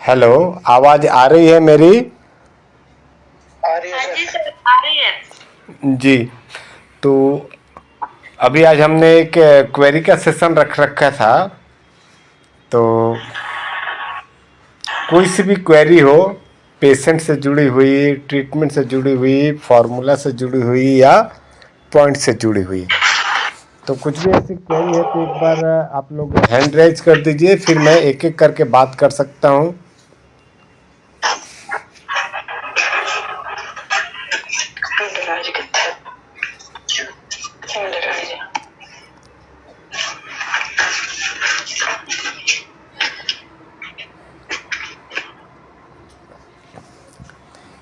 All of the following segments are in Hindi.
हेलो, आवाज आ रही है मेरी? आ रही है हाँ सर। जी सर, आ रही है। जी। तो अभी आज हमने एक क्वेरी का सेशन रख रखा था। तो कोई सी भी क्वेरी हो, पेशेंट से जुड़ी हुई, ट्रीटमेंट से जुड़ी हुई, फार्मूला से जुड़ी हुई या पॉइंट से जुड़ी हुई, तो कुछ भी ऐसी क्वेरी है तो एक बार आप लोग हैंड रेज कर दीजिए, फिर मैं एक एक करके बात कर सकता हूँ।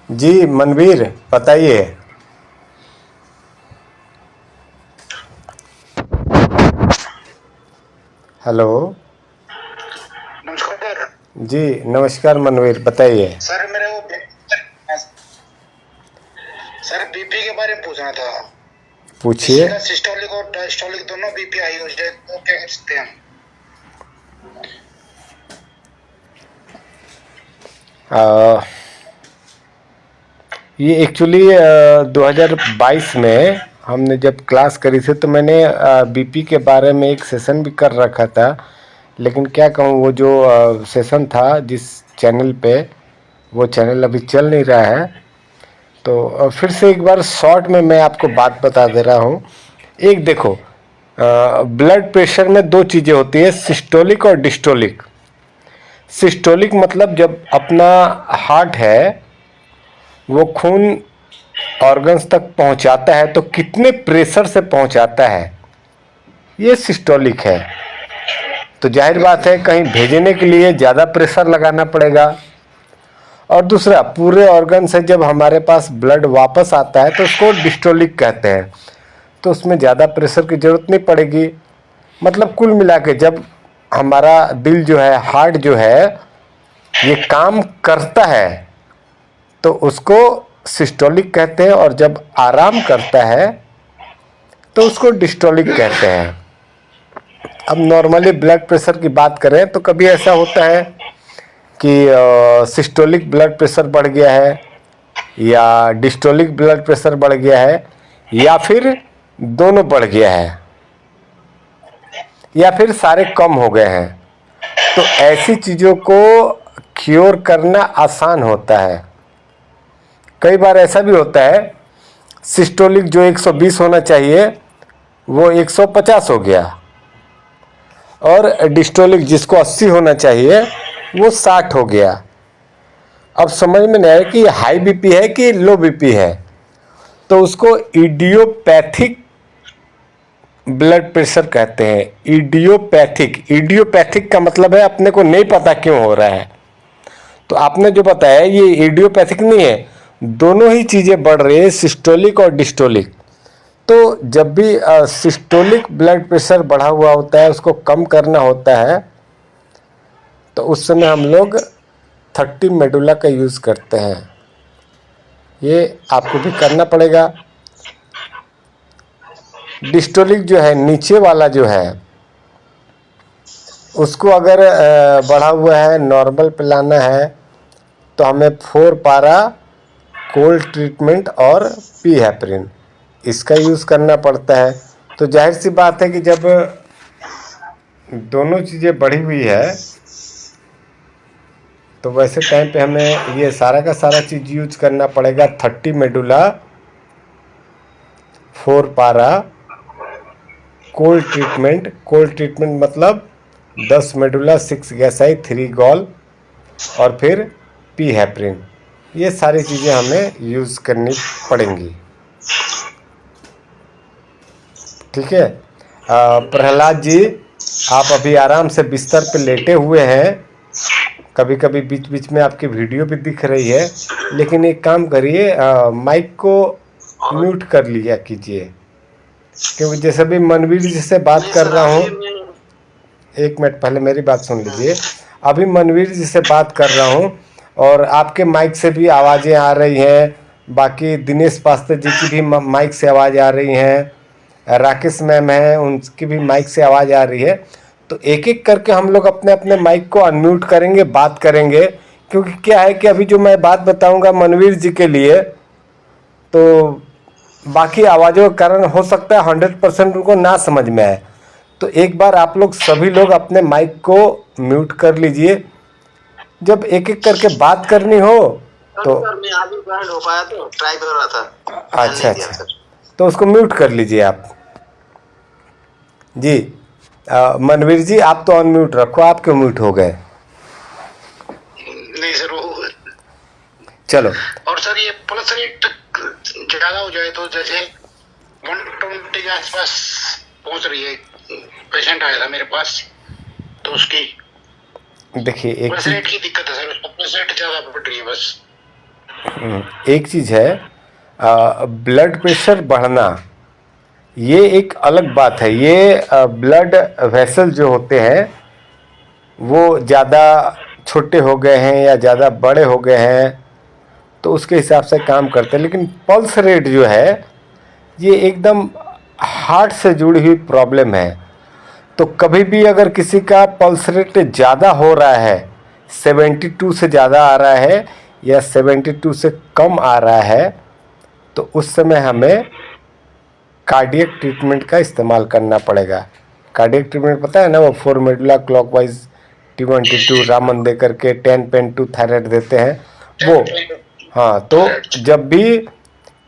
जी मनवीर, बताइए। हेलो। नमस्कार सर। जी नमस्कार मनवीर, बताइए। सर मेरे वो सर बीपी के बारे में पूछना था। पूछिए। किसी का सिस्टोलिक और डायस्टोलिक दोनों बीपी हाई हो जाए तो क्या कर सकते हैं? आ, ये एक्चुअली 2022 में हमने जब क्लास करी थी तो मैंने बीपी के बारे में एक सेशन भी कर रखा था। लेकिन क्या कहूँ, वो जो सेशन था जिस चैनल पे, वो चैनल अभी चल नहीं रहा है। तो फिर से एक बार शॉर्ट में मैं आपको बात बता दे रहा हूँ। एक देखो, ब्लड प्रेशर में दो चीज़ें होती है, सिस्टोलिक और डिस्टोलिक। सिस्टोलिक मतलब जब अपना हार्ट है वो खून ऑर्गन्स तक पहुंचाता है तो कितने प्रेशर से पहुंचाता है, ये सिस्टोलिक है। तो जाहिर बात है कहीं भेजने के लिए ज़्यादा प्रेशर लगाना पड़ेगा। और दूसरा, पूरे ऑर्गन से जब हमारे पास ब्लड वापस आता है तो उसको डिस्टोलिक कहते हैं, तो उसमें ज़्यादा प्रेशर की ज़रूरत नहीं पड़ेगी। मतलब कुल मिला के जब हमारा दिल जो है, हार्ट जो है, ये काम करता है तो उसको सिस्टोलिक कहते हैं, और जब आराम करता है तो उसको डिस्टोलिक कहते हैं। अब नॉर्मली ब्लड प्रेशर की बात करें तो कभी ऐसा होता है कि सिस्टोलिक ब्लड प्रेशर बढ़ गया है या डिस्टोलिक ब्लड प्रेशर बढ़ गया है या फिर दोनों बढ़ गया है या फिर सारे कम हो गए हैं। तो ऐसी चीज़ों को क्योर करना आसान होता है। कई बार ऐसा भी होता है, सिस्टोलिक जो 120 होना चाहिए वो 150 हो गया, और डिस्टोलिक जिसको 80 होना चाहिए वो 60 हो गया। अब समझ में नहीं आया कि हाई बीपी है कि लो बीपी है, तो उसको इडियोपैथिक ब्लड प्रेशर कहते हैं। इडियोपैथिक, इडियोपैथिक का मतलब है अपने को नहीं पता क्यों हो रहा है। तो आपने जो बताया ये इडियोपैथिक नहीं है, दोनों ही चीज़ें बढ़ रही है, सिस्टोलिक और डिस्टोलिक। तो जब भी सिस्टोलिक ब्लड प्रेशर बढ़ा हुआ होता है, उसको कम करना होता है, तो उस समय हम लोग 30 मेडुला का यूज़ करते हैं। ये आपको भी करना पड़ेगा। डिस्टोलिक जो है, नीचे वाला जो है, उसको अगर बढ़ा हुआ है, नॉर्मल पिलाना है, तो हमें 4 पारा कोल्ड ट्रीटमेंट और पी हेपरिन इसका यूज़ करना पड़ता है। तो जाहिर सी बात है कि जब दोनों चीज़ें बढ़ी हुई है तो वैसे टाइम पे हमें ये सारा का सारा चीज़ यूज करना पड़ेगा। 30 मेडुला, 4 पारा कोल्ड ट्रीटमेंट। कोल्ड ट्रीटमेंट मतलब 10 मेडुला, 6 गैसाई, 3 गॉल और फिर पी हेपरिन। ये सारी चीज़ें हमें यूज़ करनी पड़ेंगी। ठीक है। प्रहलाद जी, आप अभी आराम से बिस्तर पे लेटे हुए हैं। कभी कभी बीच बीच में आपकी वीडियो भी दिख रही है, लेकिन एक काम करिए, माइक को म्यूट कर लिया कीजिए, क्योंकि जैसे भी मनवीर जी से बात कर रहा हूँ, एक मिनट पहले मेरी बात सुन लीजिए। अभी मनवीर जी से बात कर रहा हूँ और आपके माइक से भी आवाज़ें आ रही हैं, बाकी दिनेश पास्टर जी की भी माइक से आवाज़ आ रही हैं, राकेश मैम हैं उनकी भी माइक से आवाज़ आ रही है। तो एक एक करके हम लोग अपने अपने माइक को अनम्यूट करेंगे, बात करेंगे, क्योंकि क्या है कि अभी जो मैं बात बताऊंगा मनवीर जी के लिए, तो बाकी आवाज़ों के कारण हो सकता है 100% उनको ना समझ में आए। तो एक बार आप लोग सभी लोग अपने माइक को म्यूट कर लीजिए। जब एक एक करके बात करनी हो तो सर मैं आगे ज्वाइन हो पाया तो ट्राई कर रहा था। अच्छा अच्छा, तो उसको म्यूट कर लीजिए आप जी। मनवीर जी आप तो अनम्यूट रखो, आप क्यों म्यूट हो गए? नहीं सर, वो चलो और सर ये प्लस रेट ज्यादा हो जाए तो जैसे 120 के आसपास पहुंच रही है। पेशेंट आया था मेरे पास तो उसकी देखिए एक प्लस रेट की दिक्कत है सर, उसको प्लस रेट ज्यादा बढ़ रही है बस। एक चीज़ है, ब्लड प्रेशर बढ़ना ये एक अलग बात है। ये ब्लड वेसल जो होते हैं वो ज़्यादा छोटे हो गए हैं या ज़्यादा बड़े हो गए हैं तो उसके हिसाब से काम करते हैं। लेकिन पल्स रेट जो है ये एकदम हार्ट से जुड़ी हुई प्रॉब्लम है। तो कभी भी अगर किसी का पल्स रेट ज़्यादा हो रहा है, 72 से ज़्यादा आ रहा है या 72 से कम आ रहा है, तो उस समय हमें कार्डियक ट्रीटमेंट का इस्तेमाल करना पड़ेगा। कार्डियक ट्रीटमेंट पता है ना, वो 4 मेडुला क्लॉकवाइज T12 रामन दे करके 10/2 थायराइड देते हैं वो। हाँ, तो जब भी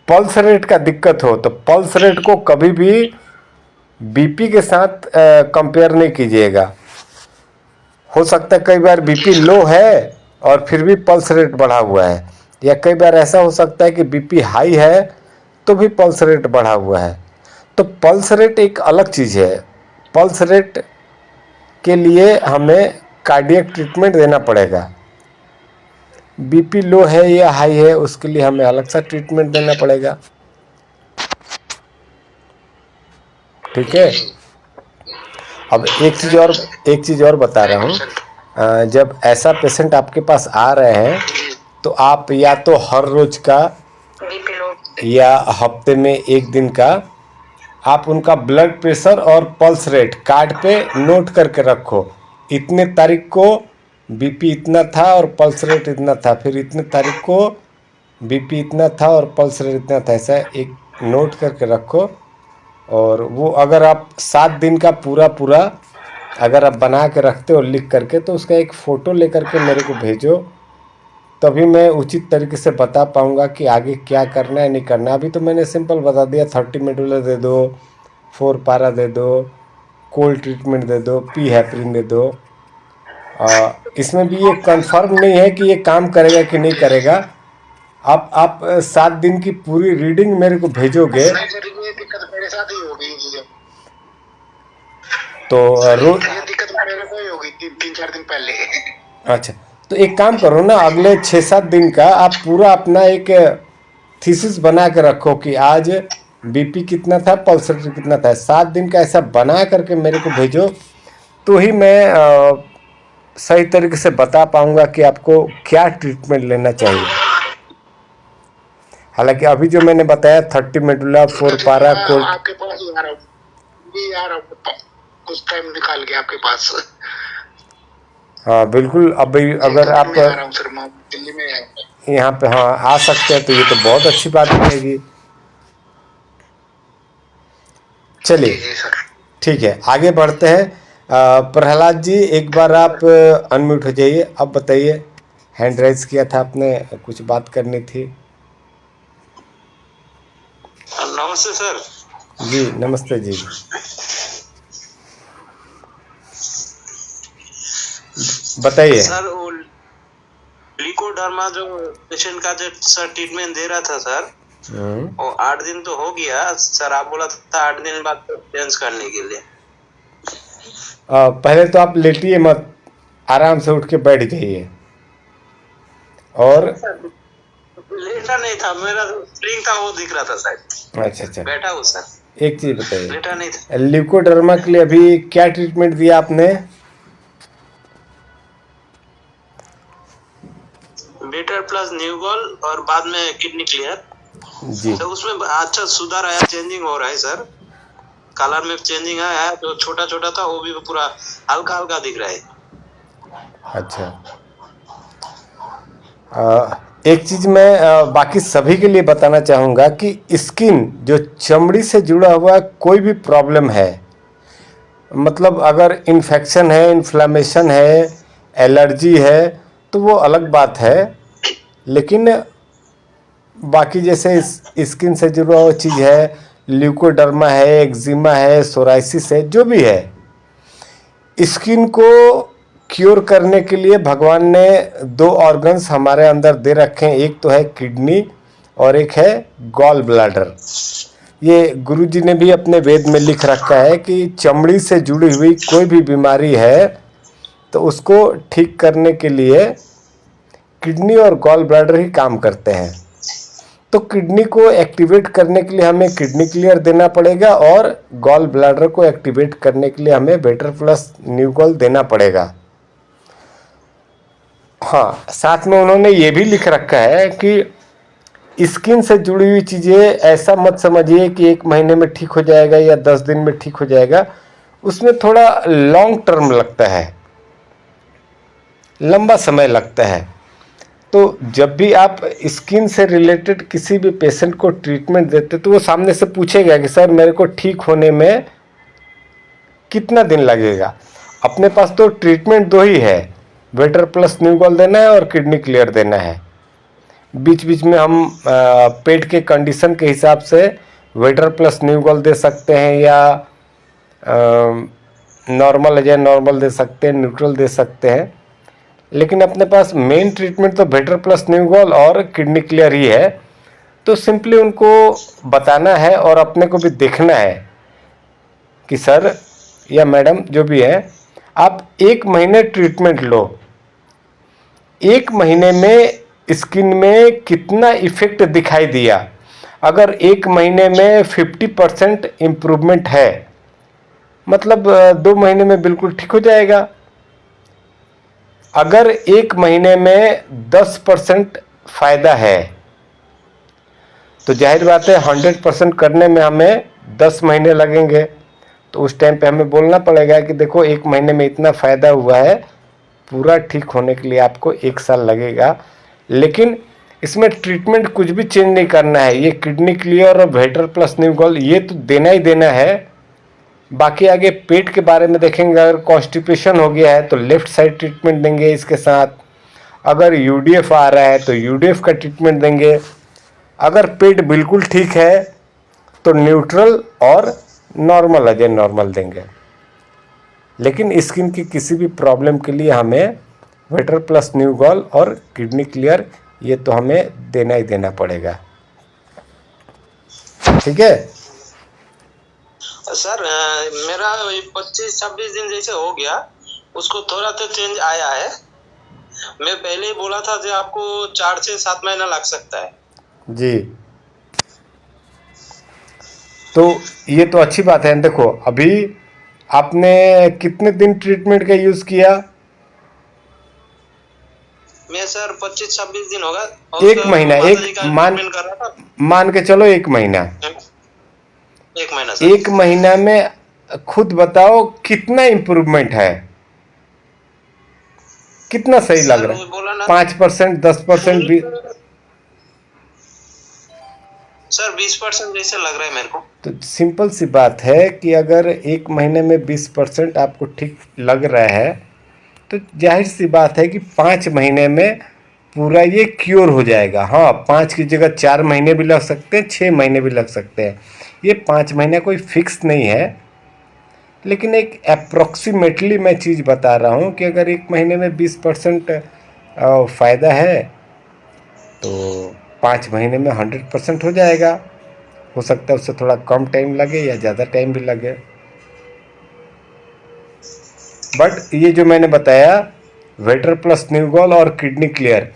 पल्स रेट का दिक्कत हो तो पल्स रेट को कभी भी बीपी के साथ कंपेयर नहीं कीजिएगा। हो सकता है कई बार बीपी लो है और फिर भी पल्स रेट बढ़ा हुआ है, या कई बार ऐसा हो सकता है कि बीपी हाई है तो भी पल्स रेट बढ़ा हुआ है। तो पल्स रेट एक अलग चीज़ है। पल्स रेट के लिए हमें कार्डियक ट्रीटमेंट देना पड़ेगा। बीपी लो है या हाई है उसके लिए हमें अलग सा ट्रीटमेंट देना पड़ेगा। ठीक है। अब एक चीज़ और बता रहा हूँ। जब ऐसा पेशेंट आपके पास आ रहे हैं तो आप या तो हर रोज का या हफ्ते में एक दिन का आप उनका ब्लड प्रेशर और पल्स रेट कार्ड पे नोट करके रखो। इतने तारीख को बीपी इतना था और पल्स रेट इतना था, फिर इतने तारीख को बीपी इतना था और पल्स रेट इतना था, ऐसा एक नोट करके रखो। और वो अगर आप 7 दिन का पूरा अगर आप बना के रखते हो लिख करके, तो उसका एक फ़ोटो लेकर के मेरे को भेजो, तभी मैं उचित तरीके से बता पाऊँगा कि आगे क्या करना है नहीं करना। अभी तो मैंने सिंपल बता दिया, 30 मेडुला दे दो, 4 पारा दे दो, कोल्ड ट्रीटमेंट दे दो, पी हेपरिन दे दो। इसमें भी ये कंफर्म नहीं है कि ये काम करेगा कि नहीं करेगा। आप 7 दिन की पूरी रीडिंग मेरे को भेजोगे नहीं सर, ये दिक्कत मेरे साथ ही हो गई थी। तो ये दिक्कत मेरे को ही हो गई 3-4 दिन पहले। अच्छा, तो एक काम करो ना, अगले 6-7 दिन का आप पूरा अपना एक थीसिस बना के रखो कि आज बीपी कितना था, पल्स रेट कितना था। 7 दिन का ऐसा बना करके मेरे को भेजो, तो ही मैं सही तरीके से बता पाऊंगा कि आपको क्या ट्रीटमेंट लेना चाहिए। हालांकि अभी जो मैंने बताया 30 मेडुला, 4 पारा, कोल्ड, आपके पास ही आ रहा हूँ, कुछ टाइम निकाल के आपके पास। हाँ बिल्कुल। अभी अगर आप सर मैं दिल्ली में यहाँ पे हाँ आ सकते हैं तो ये तो बहुत अच्छी बात रहेगी। चलिए ठीक है, आगे बढ़ते हैं। प्रहलाद जी एक बार आप अनम्यूट हो जाइए। अब बताइए, हैंड राइज किया था आपने, कुछ बात करनी थी। नमस्ते सर। जी नमस्ते जी, बताइए। सर वो लिकोडर्मा जो पेशेंट का जो सर ट्रीटमेंट दे रहा था सर, वो 8 दिन तो हो गया सर। आप बोला था 8 दिन बाद चेंज करने के लिए। पहले तो आप लेटिए मत, आराम से उठ के बैठ जाइए। और लेटा नहीं था, मेरा स्प्रिंग था वो दिख रहा था सर। अच्छा, बैठा हूँ सर। एक चीज बताइए, लेटा नहीं था। लिकोडर्मा के लिए अभी क्या ट्रीटमेंट दिया आपने? बेटर प्लस न्यूगोल और बाद में किडनी क्लियर जी। तो उसमें अच्छा सुधार आया, चेंजिंग हो रहा है सर। कलर में चेंजिंग आया, जो छोटा छोटा था वो भी पूरा हल्का हल्का दिख रहा है। अच्छा, एक चीज़ मैं बाकी सभी के लिए बताना चाहूँगा कि स्किन जो चमड़ी से जुड़ा हुआ कोई भी प्रॉब्लम है, मतलब अगर इन्फेक्शन है, इन्फ्लामेशन है, एलर्जी है, तो वो अलग बात है। लेकिन बाकी जैसे स्किन से जुड़ा हुआ चीज़ है, ल्यूकोडर्मा है, एक्जिमा है, सोराइसिस है, जो भी है, स्किन को क्योर करने के लिए भगवान ने 2 ऑर्गन्स हमारे अंदर दे रखे हैं। एक तो है किडनी और एक है गॉल ब्लैडर। ये गुरुजी ने भी अपने वेद में लिख रखा है कि चमड़ी से जुड़ी हुई कोई भी बीमारी है तो उसको ठीक करने के लिए किडनी और गॉल ब्लैडर ही काम करते हैं। तो किडनी को एक्टिवेट करने के लिए हमें किडनी क्लियर देना पड़ेगा और गॉल ब्लैडर को एक्टिवेट करने के लिए हमें बेटर प्लस न्यूगॉल देना पड़ेगा। हाँ, साथ में उन्होंने ये भी लिख रखा है कि स्किन से जुड़ी हुई चीज़ें ऐसा मत समझिए कि 1 महीने में ठीक हो जाएगा या 10 दिन में ठीक हो जाएगा। उसमें थोड़ा लॉन्ग टर्म लगता है, लंबा समय लगता है। तो जब भी आप स्किन से रिलेटेड किसी भी पेशेंट को ट्रीटमेंट देते तो वो सामने से पूछेगा कि सर मेरे को ठीक होने में कितना दिन लगेगा। अपने पास तो ट्रीटमेंट 2 ही है, बेटर प्लस न्यूगॉल देना है और किडनी क्लियर देना है। बीच बीच में हम पेट के कंडीशन के हिसाब से बेटर प्लस न्यूगॉल दे सकते हैं या नॉर्मल है नॉर्मल दे सकते हैं, न्यूट्रल दे सकते हैं। लेकिन अपने पास मेन ट्रीटमेंट तो बेटर प्लस न्यूगॉल और किडनी क्लियर ही है। तो सिंपली उनको बताना है और अपने को भी देखना है कि सर या मैडम जो भी है, आप 1 महीने ट्रीटमेंट लो, 1 महीने में स्किन में कितना इफेक्ट दिखाई दिया। अगर 1 महीने में 50% इम्प्रूवमेंट है, मतलब 2 महीने में बिल्कुल ठीक हो जाएगा। अगर 1 महीने में 10% फायदा है तो जाहिर बात है 100% करने में हमें 10 महीने लगेंगे। तो उस टाइम पे हमें बोलना पड़ेगा कि देखो 1 महीने में इतना फ़ायदा हुआ है, पूरा ठीक होने के लिए आपको 1 साल लगेगा। लेकिन इसमें ट्रीटमेंट कुछ भी चेंज नहीं करना है। ये किडनी क्लियर और बेटर प्लस न्यूगॉल ये तो देना ही देना है। बाकी आगे पेट के बारे में देखेंगे। अगर कॉन्स्टिपेशन हो गया है तो लेफ्ट साइड ट्रीटमेंट देंगे इसके साथ। अगर यूडीएफ आ रहा है तो यूडीएफ का ट्रीटमेंट देंगे। अगर पेट बिल्कुल ठीक है तो न्यूट्रल और नॉर्मल अजय नॉर्मल देंगे। लेकिन स्किन की किसी भी प्रॉब्लम के लिए हमें बेटर प्लस न्यूगॉल और किडनी क्लियर ये तो हमें देना ही देना पड़ेगा। ठीक है सर, मेरा 25-26 दिन जैसे हो गया, उसको थोड़ा तो चेंज आया है। मैं पहले ही बोला था कि आपको 4 से 7 महीना लग सकता है जी। तो ये तो अच्छी बात है। देखो अभी आपने कितने दिन ट्रीटमेंट का यूज़ किया? मैं सर 25-26 दिन होगा। 1 महीना, मान के चलो 1 महीना। 1 महीना सर। 1 महीना में खुद बताओ कितना इम्प्रूवमेंट है, कितना सही लग रहा है? 5%, 10%? सर 20% जैसे लग रहा है मेरे को। तो सिंपल सी बात है कि अगर 1 महीने में 20% आपको ठीक लग रहा है तो जाहिर सी बात है कि 5 महीने में पूरा ये क्योर हो जाएगा। हाँ, 5 की जगह 4 महीने भी लग सकते हैं, 6 महीने भी लग सकते हैं। ये 5 महीने कोई फिक्स नहीं है, लेकिन एक अप्रॉक्सीमेटली मैं चीज़ बता रहा हूँ कि अगर 1 महीने में 20% फ़ायदा है तो 5 महीने में 100% हो जाएगा। हो सकता है उससे थोड़ा कम टाइम लगे या ज़्यादा टाइम भी लगे। बट ये जो मैंने बताया बेटर प्लस न्यूगॉल और किडनी क्लियर,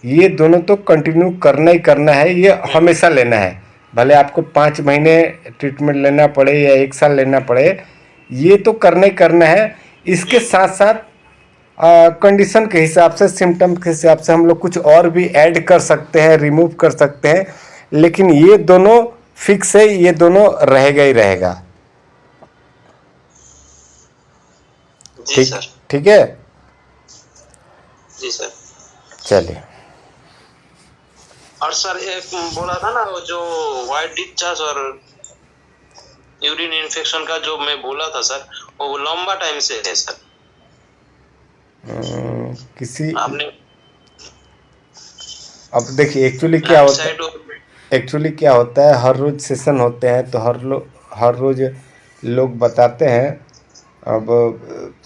ये दोनों तो कंटिन्यू करना ही करना है, ये हमेशा लेना है। भले आपको 5 महीने ट्रीटमेंट लेना पड़े या 1 साल लेना पड़े, ये तो करना ही करना है। इसके साथ साथ कंडीशन के हिसाब से, सिम्टम के हिसाब से हम लोग कुछ और भी ऐड कर सकते हैं, रिमूव कर सकते हैं, लेकिन ये दोनों फिक्स है, ये दोनों रहेगा ही रहेगा। जी सर। ठीक है जी सर। चलिए। और सर एक बोला था ना वो जो व्हाइट डिस्चार्ज और यूरिन इन्फेक्शन का जो मैं बोला था सर, वो लंबा टाइम से है सर। किसी आपने अब देखिए एक्चुअली क्या होता है, हर रोज सेशन होते हैं तो हर रोज लोग बताते हैं। अब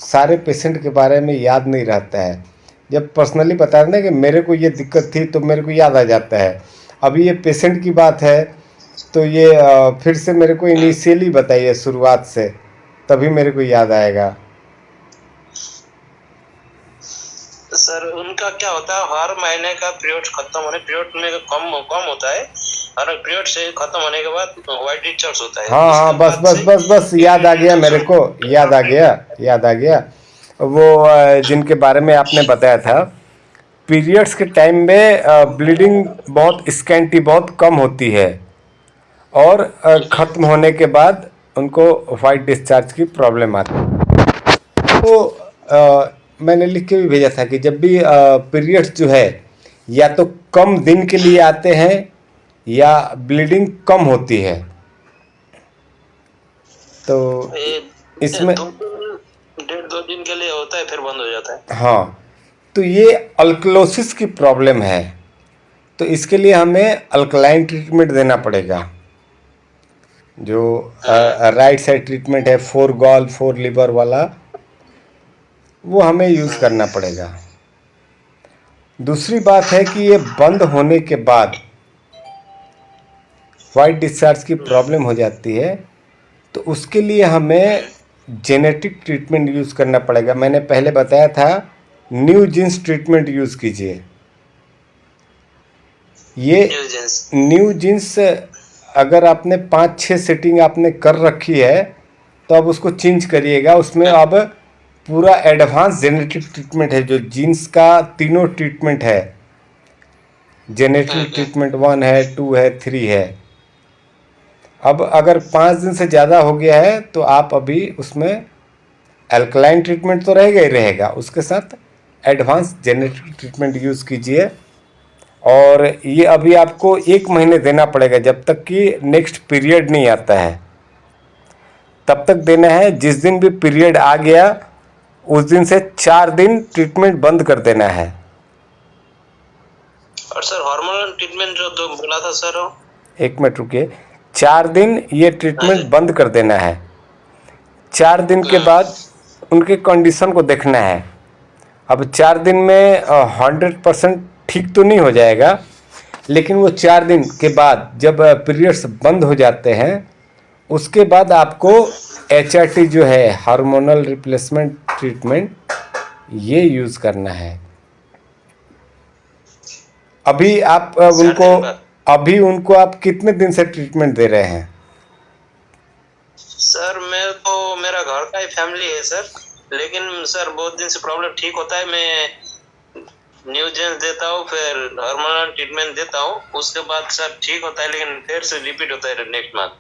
सारे पेशेंट के बारे में याद नहीं रहता है। जब पर्सनली बता दें कि मेरे को ये दिक्कत थी तो मेरे को याद आ जाता है। अभी ये पेशेंट की बात है तो ये फिर से मेरे को इनिशियली बताइए शुरुआत से, तभी मेरे को याद आएगा। सर उनका क्या होता है, हर महीने का पीरियड खत्म होने, पीरियड में कम होता है, हर पीरियड से खत्म होने के बाद व्हाइट डिस्चार्ज होता है। हाँ, बस याद आ गया मेरे को, याद आ गया। वो जिनके बारे में आपने बताया था, पीरियड्स के टाइम में ब्लीडिंग बहुत स्कैंटी, बहुत कम होती है और ख़त्म होने के बाद उनको वाइट डिस्चार्ज की प्रॉब्लम आती है। तो मैंने लिख के भी भेजा था कि जब भी पीरियड्स जो है या तो कम दिन के लिए आते हैं या ब्लीडिंग कम होती है, तो इसमें 1.5-2 दिन के लिए होता है फिर बंद हो जाता है। हाँ, तो ये अल्कलोसिस की प्रॉब्लम है, तो इसके लिए हमें अल्कलाइन ट्रीटमेंट देना पड़ेगा। जो राइट साइड ट्रीटमेंट है 4 गॉल 4 लीवर वाला, वो हमें यूज़ करना पड़ेगा। दूसरी बात है कि ये बंद होने के बाद वाइट डिस्चार्ज की प्रॉब्लम हो जाती है, तो उसके लिए हमें जेनेटिक ट्रीटमेंट यूज़ करना पड़ेगा। मैंने पहले बताया था न्यू जीन्स ट्रीटमेंट यूज़ कीजिए। ये न्यू जीन्स अगर आपने 5-6 सेटिंग आपने कर रखी है तो अब उसको चेंज करिएगा। उसमें अब पूरा एडवांस जेनेटिक ट्रीटमेंट है, जो जीन्स का तीनों ट्रीटमेंट है। जेनेटिक ट्रीटमेंट 1 है, 2 है, 3 है। अब अगर 5 दिन से ज़्यादा हो गया है तो आप अभी उसमें अल्कलाइन ट्रीटमेंट तो रहेगा ही रहेगा, उसके साथ एडवांस जेनेटिक ट्रीटमेंट यूज़ कीजिए। और ये अभी आपको 1 महीने देना पड़ेगा, जब तक कि नेक्स्ट पीरियड नहीं आता है तब तक देना है। जिस दिन भी पीरियड आ गया उस दिन से 4 दिन ट्रीटमेंट बंद कर देना है। और सर हार्मोनल ट्रीटमेंट जो तो बोला था सर, 1 मिनट रुकिए, 4 दिन ये ट्रीटमेंट बंद कर देना है। 4 दिन के बाद उनके कंडीशन को देखना है। अब 4 दिन में 100% ठीक तो नहीं हो जाएगा, लेकिन वो 4 दिन के बाद जब पीरियड्स बंद हो जाते हैं उसके बाद आपको HRT जो है हार्मोनल रिप्लेसमेंट ट्रीटमेंट, ये यूज़ करना है। अभी आप उनको आप कितने दिन से ट्रीटमेंट दे रहे हैं? सर मेरा घर का ही फैमिली है सर, लेकिन सर बहुत दिन से प्रॉब्लम ठीक होता है। मैं न्यू जेंस देता हूँ, फिर हार्मोनल ट्रीटमेंट देता हूँ, उसके बाद सर ठीक होता है, लेकिन फिर से रिपीट होता है नेक्स्ट मंथ।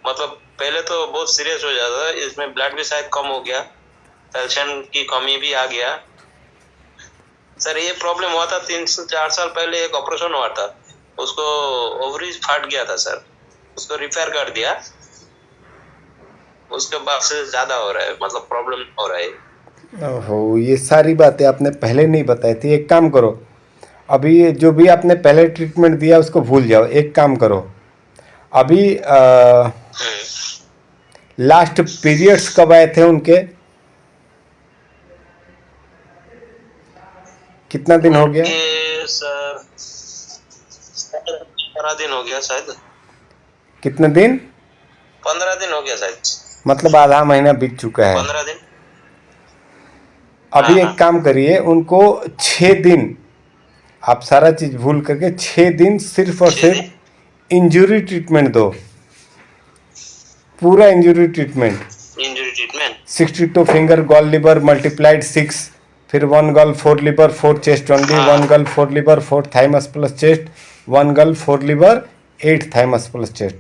मतलब पहले तो बहुत सीरियस हो जाता है, इसमें ब्लड भी शायद कम हो गया, कैल्शियम की कमी भी आ गया। सर ये प्रॉब्लम हुआ था 3 से 4 साल पहले, एक ऑपरेशन हुआ था, उसको ओवरीज फाट गया था सर, उसको रिपेयर कर दिया, उसके बाद से ज्यादा हो रहा है, मतलब प्रॉब्लम हो रहा है। ओहो, ये सारी बातें आपने पहले नहीं बताई थी। एक काम करो, अभी जो भी आपने पहले ट्रीटमेंट दिया उसको भूल जाओ। एक काम करो, अभी लास्ट पीरियड्स कब आए थे उनके? कितना दिन हो गया? सर 15 दिन हो गया शायद। कितने दिन? 15 दिन हो गया शायद, मतलब आधा महीना बीत चुका है। 15 दिन। अभी एक काम करिए, उनको 6 दिन आप सारा चीज भूल करके 6 दिन सिर्फ और सिर्फ इंजरी ट्रीटमेंट दो, पूरा injury treatment. 62 finger gall liver multiplied 6, फिर 1 gall 4 liver 4 chest only, 1 gall 4 liver 4 thymus plus chest, 1 gall 4 liver 8 thymus plus chest.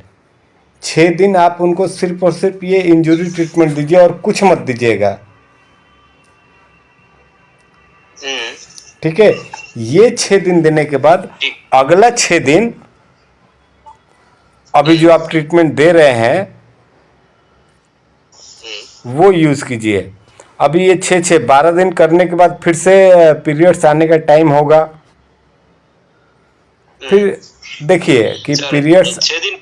6 दिन आप उनको सिर्फ और सिर्फ ये इंजरी ट्रीटमेंट दीजिए और कुछ मत दीजिएगा। ठीक है। ये 6 दिन देने के बाद ठीक। अगला 6 दिन अभी जो आप ट्रीटमेंट दे रहे हैं वो यूज़ कीजिए। अभी ये 12 दिन करने के बाद फिर से पीरियड्स आने का टाइम होगा। फिर देखिए कि सर, पीरियड्स 6 दिन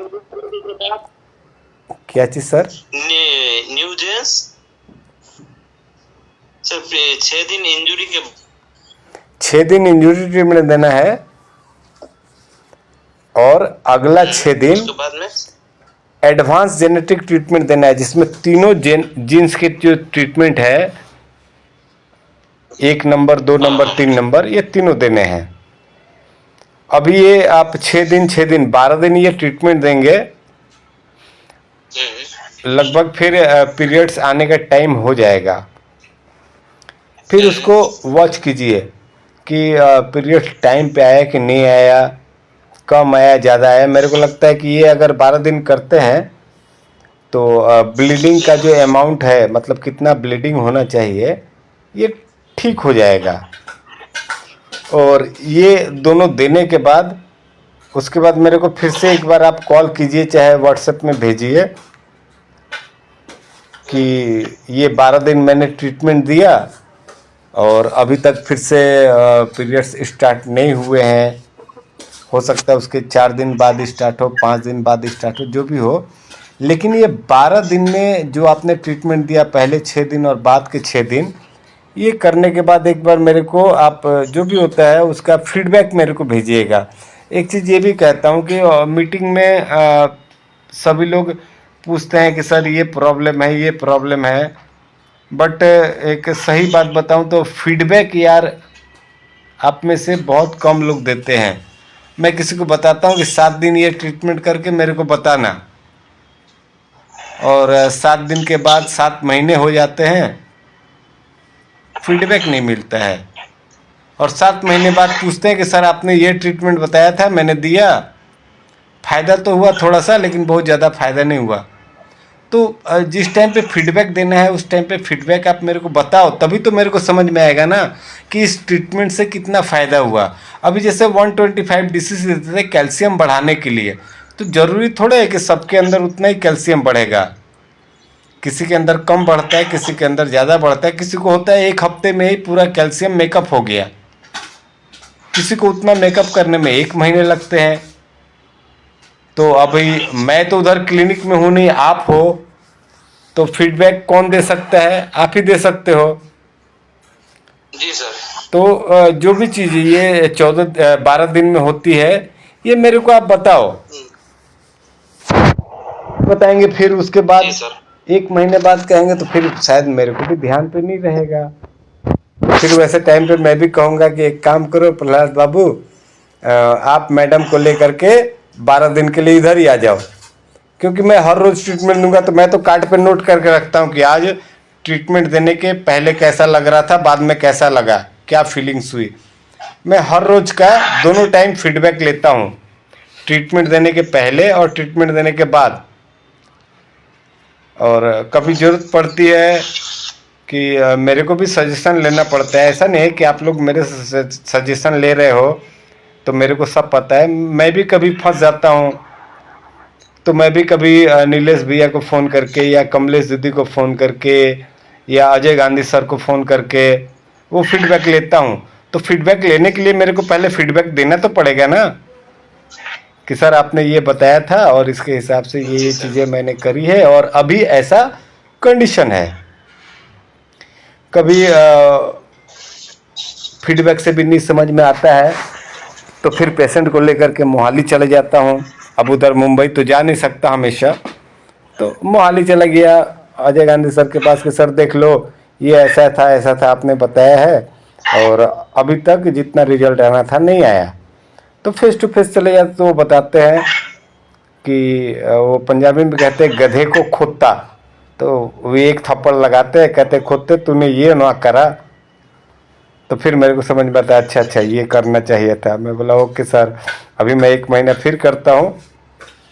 क्या चीज़ सर? न्यू जेंस सर 6 दिन इंजरी के 6 दिन इंजरी ट्रीटमेंट देना है और अगला 6 दिन उसके बाद में एडवांस जेनेटिक ट्रीटमेंट देना है, जिसमें तीनों जीन्स के जो ट्रीटमेंट है 1 नंबर 2 नंबर 3 नंबर, ये तीनों देने हैं। अभी ये आप 6 दिन 12 दिन ये ट्रीटमेंट देंगे, लगभग फिर पीरियड्स आने का टाइम हो जाएगा। फिर उसको वॉच कीजिए कि पीरियड्स टाइम पे आया कि नहीं आया, कम आया ज़्यादा आया। मेरे को लगता है कि ये अगर 12 दिन करते हैं तो ब्लीडिंग का जो अमाउंट है, मतलब कितना ब्लीडिंग होना चाहिए, ये ठीक हो जाएगा। और ये दोनों देने के बाद उसके बाद मेरे को फिर से एक बार आप कॉल कीजिए, चाहे व्हाट्सएप में भेजिए कि ये 12 दिन मैंने ट्रीटमेंट दिया और अभी तक फिर से पीरियड्स स्टार्ट नहीं हुए हैं। हो सकता है उसके 4 दिन बाद स्टार्ट हो, 5 दिन बाद स्टार्ट हो, जो भी हो। लेकिन ये 12 दिन में जो आपने ट्रीटमेंट दिया, पहले 6 दिन और बाद के 6 दिन, ये करने के बाद एक बार मेरे को आप जो भी होता है उसका फीडबैक मेरे को भेजिएगा। एक चीज़ ये भी कहता हूँ कि मीटिंग में सभी लोग पूछते हैं कि सर ये प्रॉब्लम है, ये प्रॉब्लम है, बट एक सही बात बताऊँ तो फीडबैक यार आप में से बहुत कम लोग देते हैं। मैं किसी को बताता हूँ कि 7 दिन ये ट्रीटमेंट करके मेरे को बताना, और 7 दिन के बाद 7 महीने हो जाते हैं, फीडबैक नहीं मिलता है। और 7 महीने बाद पूछते हैं कि सर आपने ये ट्रीटमेंट बताया था, मैंने दिया, फ़ायदा तो हुआ थोड़ा सा, लेकिन बहुत ज़्यादा फ़ायदा नहीं हुआ। तो जिस टाइम पे फीडबैक देना है उस टाइम पे फीडबैक आप मेरे को बताओ, तभी तो मेरे को समझ में आएगा ना कि इस ट्रीटमेंट से कितना फ़ायदा हुआ। अभी जैसे 125 डिसीज देते थे कैल्शियम बढ़ाने के लिए, तो ज़रूरी थोड़ा है कि सबके अंदर उतना ही कैल्शियम बढ़ेगा। किसी के अंदर कम बढ़ता है, किसी के अंदर ज़्यादा बढ़ता है, किसी को होता है 1 हफ्ते में ही पूरा कैल्शियम मेकअप हो गया, किसी को उतना मेकअप करने में 1 महीने लगते हैं। तो अभी मैं तो उधर क्लिनिक में हूँ नहीं, आप हो, तो फीडबैक कौन दे सकता है? आप ही दे सकते हो। जी सर। तो जो भी चीज़ ये 12 दिन में होती है, ये मेरे को आप बताओ, बताएंगे। फिर उसके बाद जी सर। 1 महीने बाद कहेंगे तो फिर शायद मेरे को भी ध्यान पे नहीं रहेगा। फिर वैसे टाइम पे मैं भी कहूँगा कि एक काम करो प्रहलाद बाबू, आप मैडम को लेकर के 12 दिन के लिए इधर ही आ जाओ, क्योंकि मैं हर रोज़ ट्रीटमेंट दूंगा तो मैं तो कार्ड पे नोट करके रखता हूँ कि आज ट्रीटमेंट देने के पहले कैसा लग रहा था, बाद में कैसा लगा, क्या फीलिंग्स हुई। मैं हर रोज़ का दोनों टाइम फीडबैक लेता हूँ, ट्रीटमेंट देने के पहले और ट्रीटमेंट देने के बाद। और कभी ज़रूरत पड़ती है कि मेरे को भी सजेशन लेना पड़ता है। ऐसा नहीं है कि आप लोग मेरे सजेशन ले रहे हो तो मेरे को सब पता है। मैं भी कभी फंस जाता हूँ, तो मैं भी कभी नीलेश भैया को फ़ोन करके या कमलेश दीदी को फ़ोन करके या अजय गांधी सर को फ़ोन करके वो फीडबैक लेता हूँ। तो फीडबैक लेने के लिए मेरे को पहले फीडबैक देना तो पड़ेगा ना कि सर आपने ये बताया था और इसके हिसाब से ये चीज़ें मैंने करी है और अभी ऐसा कंडीशन है। कभी फीडबैक से भी नहीं समझ में आता है तो फिर पेशेंट को लेकर के मोहाली चले जाता हूँ। अब उधर मुंबई तो जा नहीं सकता हमेशा, तो मोहाली चला गया अजय गांधी सर के पास कि सर देख लो ये ऐसा था आपने बताया है और अभी तक जितना रिजल्ट आना था नहीं आया। तो फेस टू फेस चले जाते तो वो बताते हैं कि वो पंजाबी में कहते हैं गधे को खोदता, तो वो एक थप्पड़ लगाते हैं, कहते खोदते तूने ये ना करा। तो फिर मेरे को समझ में आता है अच्छा ये करना चाहिए था। मैं बोला ओके सर, अभी मैं 1 महीना फिर करता हूँ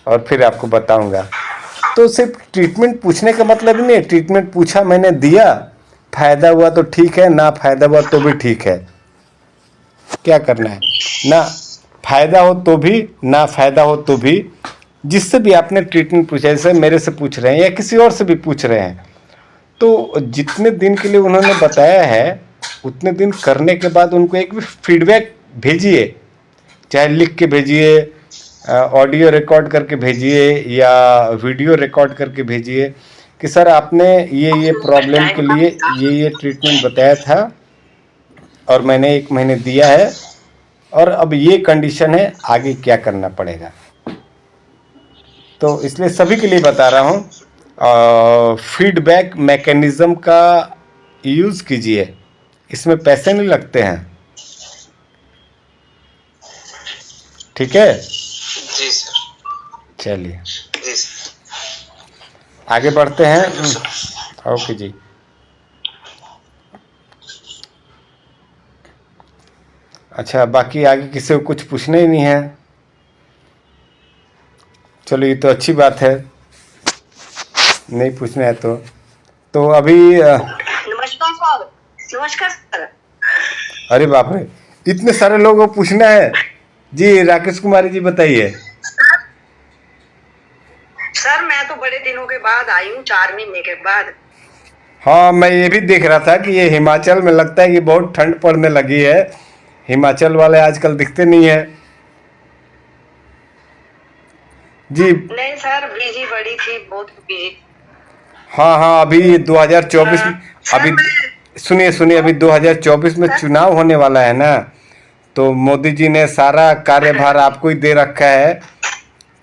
और फिर आपको बताऊँगा। तो सिर्फ ट्रीटमेंट पूछने का मतलब ही नहीं है, ट्रीटमेंट पूछा मैंने दिया, फ़ायदा हुआ तो ठीक है, ना फ़ायदा हुआ तो भी ठीक है। क्या करना है, ना फायदा हो तो भी, ना फायदा हो तो भी। जिससे भी आपने ट्रीटमेंट पूछा, जैसे मेरे से पूछ रहे हैं या किसी और से भी पूछ रहे हैं, तो जितने दिन के लिए उन्होंने बताया है उतने दिन करने के बाद उनको एक भी फीडबैक भेजिए, चाहे लिख के भेजिए, ऑडियो रिकॉर्ड करके भेजिए या वीडियो रिकॉर्ड करके भेजिए कि सर आपने ये प्रॉब्लम के लिए ये ट्रीटमेंट बताया था और मैंने 1 महीने दिया है और अब ये कंडीशन है, आगे क्या करना पड़ेगा। तो इसलिए सभी के लिए बता रहा हूँ, फीडबैक मैकेनिज्म का यूज़ कीजिए, इसमें पैसे नहीं लगते हैं। ठीक है, जी सर। चलिए जी सर। आगे बढ़ते हैं। ओके जी। अच्छा, बाकी आगे किसी को कुछ पूछना ही नहीं है। चलो ये तो अच्छी बात है, नहीं पूछना है तो अभी नमस्कार सर। नमस्कार सर। अरे बाप रे, इतने सारे लोगों को पूछना है जी। राकेश कुमारी जी बताइए। सर मैं तो बड़े दिनों के बाद आई हूँ, 4 महीने के बाद। हाँ, मैं ये भी देख रहा था कि ये हिमाचल में लगता है कि बहुत ठंड पड़ने लगी है। हिमाचल वाले आजकल दिखते नहीं है जी। नहीं सर, बिजी बड़ी थी, बहुत बिजी। हाँ, अभी 2024 में, अभी सुनिए अभी 2024 में चुनाव होने वाला है ना, तो मोदी जी ने सारा कार्यभार आपको ही दे रखा है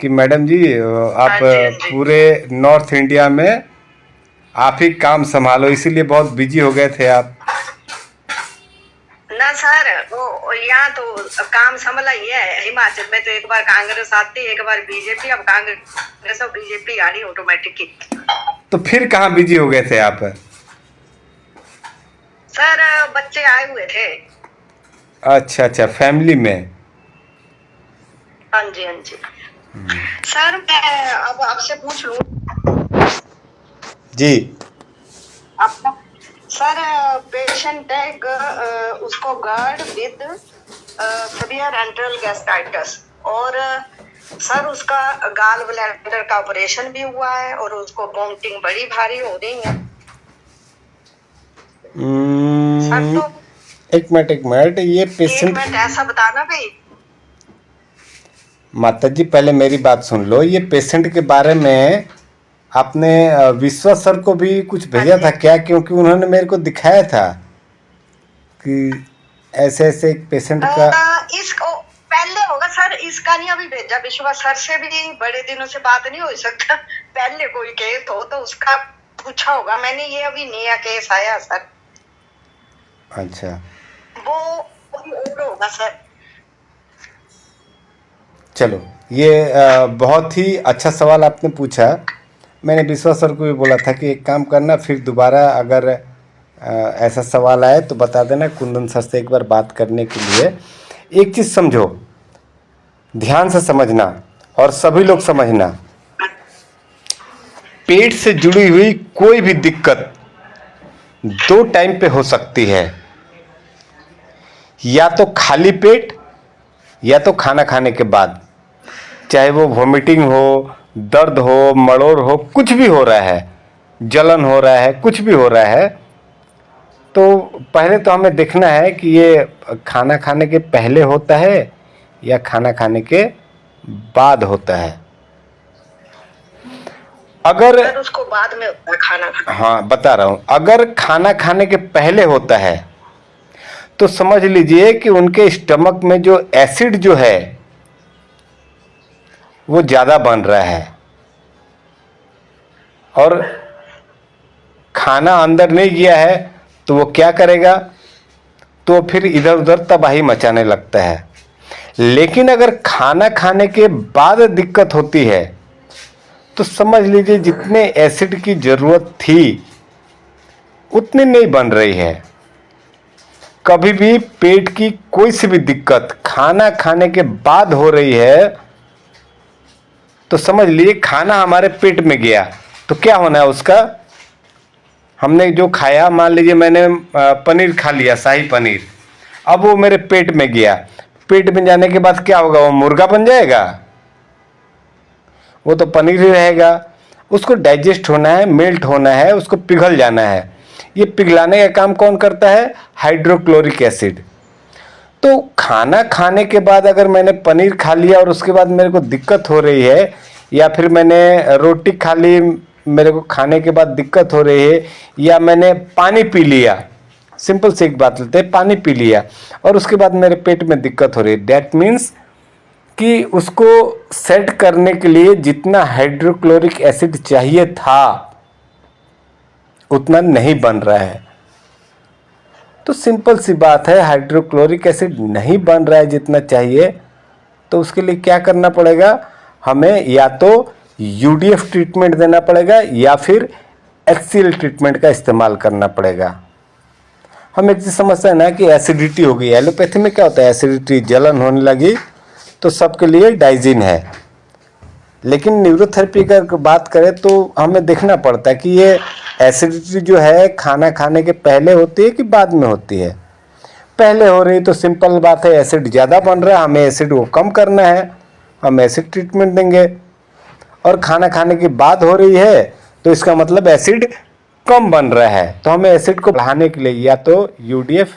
कि मैडम जी आप पूरे नॉर्थ इंडिया में आप ही काम संभालो, इसीलिए बहुत बिजी हो गए थे आप। ना सर, वो यहाँ तो काम संभला ही है। हिमाचल में तो एक बार कांग्रेस आती, एक बार बीजेपी, अब कांग्रेस और बीजेपी आ रही ऑटोमेटिक ही। तो फिर कहाँ बिजी हो गए थे आप? सर बच्चे आए हुए थे। अच्छा, फैमिली में। हाँ जी। सर मैं अब आपसे पूछ लूं जी। आपका सर, पेशेंट है, उसको GERD with severe enteral gastritis, और सर उसका गाल ब्लैडर का ऑपरेशन भी हुआ है और उसको वोमिटिंग बड़ी भारी हो रही है। सर तो एक मिनट, ये पेशेंट, ऐसा बताना भाई। माता जी पहले मेरी बात सुन लो। ये पेशेंट के बारे में आपने विश्वास सर को भी कुछ भेजा था क्या? क्योंकि उन्होंने मेरे को दिखाया था कि ऐसे एक पेशेंट का। इसको पहले होगा सर, इसका नहीं अभी भेजा। विश्वास सर से भी बड़े दिनों से बात नहीं हो सकता। पहले कोई केस हो तो उसका पूछा होगा मैंने, ये अभी नया केस आया सर। अच्छा, वो और होगा सर। चलो ये बहुत ही अच्छा सवाल आपने पूछा। मैंने विश्वास सर को भी बोला था कि एक काम करना, फिर दोबारा अगर ऐसा सवाल आए तो बता देना, कुंदन सर से एक बार बात करने के लिए। एक चीज़ समझो, ध्यान से समझना और सभी लोग समझना, पेट से जुड़ी हुई कोई भी दिक्कत 2 टाइम पे हो सकती है, या तो खाली पेट या तो खाना खाने के बाद। चाहे वो वोमिटिंग हो, दर्द हो, मड़ोर हो, कुछ भी हो रहा है, जलन हो रहा है, कुछ भी हो रहा है, तो पहले तो हमें देखना है कि ये खाना खाने के पहले होता है या खाना खाने के बाद होता है। अगर सर उसको बाद में खाना, हाँ बता रहा हूँ, अगर खाना खाने के पहले होता है तो समझ लीजिए कि उनके स्टमक में जो एसिड जो है वो ज़्यादा बन रहा है और खाना अंदर नहीं गया है, तो वो क्या करेगा, तो फिर इधर उधर तबाही मचाने लगता है। लेकिन अगर खाना खाने के बाद दिक्कत होती है तो समझ लीजिए जितने एसिड की ज़रूरत थी उतनी नहीं बन रही है। कभी भी पेट की कोई सी भी दिक्कत खाना खाने के बाद हो रही है तो समझ लीजिए खाना हमारे पेट में गया तो क्या होना है उसका, हमने जो खाया, मान लीजिए मैंने पनीर खा लिया, शाही पनीर, अब वो मेरे पेट में गया, पेट में जाने के बाद क्या होगा, वो मुर्गा बन जाएगा? वो तो पनीर ही रहेगा। उसको डाइजेस्ट होना है, मेल्ट होना है, उसको पिघल जाना है। ये पिघलाने का काम कौन करता है? Hydrochloric acid. तो खाना खाने के बाद अगर मैंने पनीर खा लिया और उसके बाद मेरे को दिक्कत हो रही है, या फिर मैंने रोटी खा ली, मेरे को खाने के बाद दिक्कत हो रही है, या मैंने पानी पी लिया, सिंपल सी एक बात लेते हैं, पानी पी लिया और उसके बाद मेरे पेट में दिक्कत हो रही है, दैट मीन्स कि उसको सेट करने के लिए जितना हाइड्रोक्लोरिक एसिड चाहिए था उतना नहीं बन रहा है। तो सिंपल सी बात है, हाइड्रोक्लोरिक एसिड नहीं बन रहा है जितना चाहिए, तो उसके लिए क्या करना पड़ेगा? हमें या तो यूडीएफ ट्रीटमेंट देना पड़ेगा या फिर HCl ट्रीटमेंट का इस्तेमाल करना पड़ेगा। हम एक चीज समझते हैं ना कि एसिडिटी हो गई, एलोपैथी में क्या होता है, एसिडिटी, जलन होने लगी, तो सबके लिए डाइजिन है। लेकिन न्यूरोथेरेपी का बात करें तो हमें देखना पड़ता है कि ये एसिडिटी जो है खाना खाने के पहले होती है कि बाद में होती है। पहले हो रही तो सिंपल बात है, एसिड ज़्यादा बन रहा है, हमें एसिड को कम करना है, हम एसिड ट्रीटमेंट देंगे। और खाना खाने के बाद हो रही है तो इसका मतलब एसिड कम बन रहा है, तो हमें एसिड को बढ़ाने के लिए या तो यूडीएफ